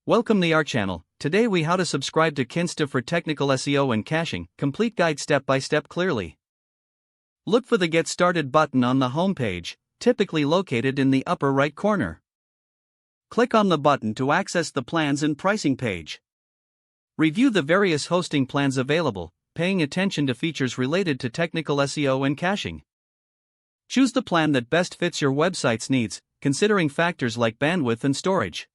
Welcome to our channel. Today we how to subscribe to Kinsta for technical SEO and caching, complete guide step by step clearly. Look for the Get Started button on the home page, typically located in the upper right corner. Click on the button to access the plans and pricing page. Review the various hosting plans available, paying attention to features related to technical SEO and caching. Choose the plan that best fits your website's needs, considering factors like bandwidth and storage.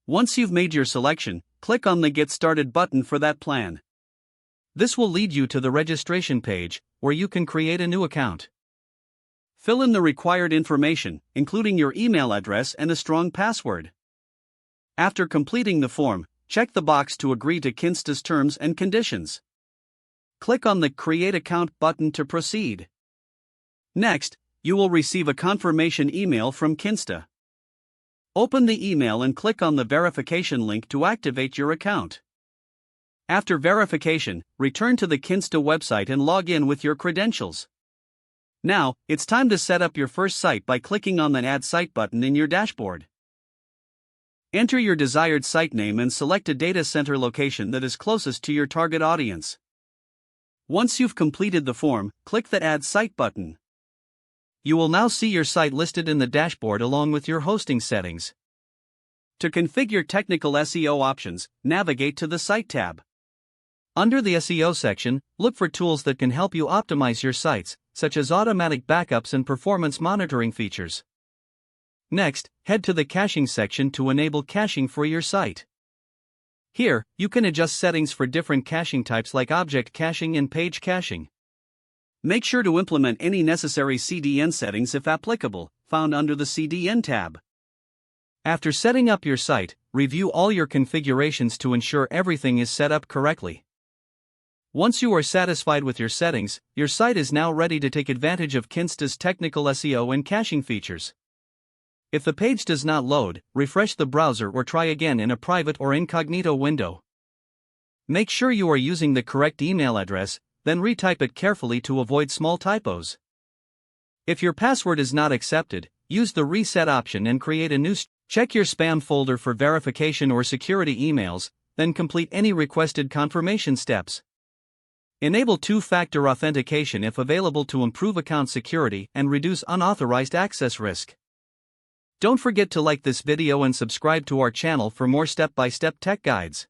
Once you've made your selection, click on the Get Started button for that plan. This will lead you to the registration page, where you can create a new account. Fill in the required information, including your email address and a strong password. After completing the form, check the box to agree to Kinsta's terms and conditions. Click on the Create Account button to proceed. Next, you will receive a confirmation email from Kinsta. Open the email and click on the verification link to activate your account. After verification, return to the Kinsta website and log in with your credentials. Now, it's time to set up your first site by clicking on the Add Site button in your dashboard. Enter your desired site name and select a data center location that is closest to your target audience. Once you've completed the form, click the Add Site button. You will now see your site listed in the dashboard along with your hosting settings. To configure technical SEO options, navigate to the Site tab. Under the SEO section, look for tools that can help you optimize your sites, such as automatic backups and performance monitoring features. Next, head to the caching section to enable caching for your site. Here, you can adjust settings for different caching types like object caching and page caching. Make sure to implement any necessary CDN settings if applicable, found under the CDN tab. After setting up your site, review all your configurations to ensure everything is set up correctly. Once you are satisfied with your settings, your site is now ready to take advantage of Kinsta's technical SEO and caching features. If the page does not load, refresh the browser or try again in a private or incognito window. Make sure you are using the correct email address, then retype it carefully to avoid small typos. If your password is not accepted, use the reset option and create a new. Check your spam folder for verification or security emails, then complete any requested confirmation steps. Enable two-factor authentication if available to improve account security and reduce unauthorized access risk. Don't forget to like this video and subscribe to our channel for more step-by-step tech guides.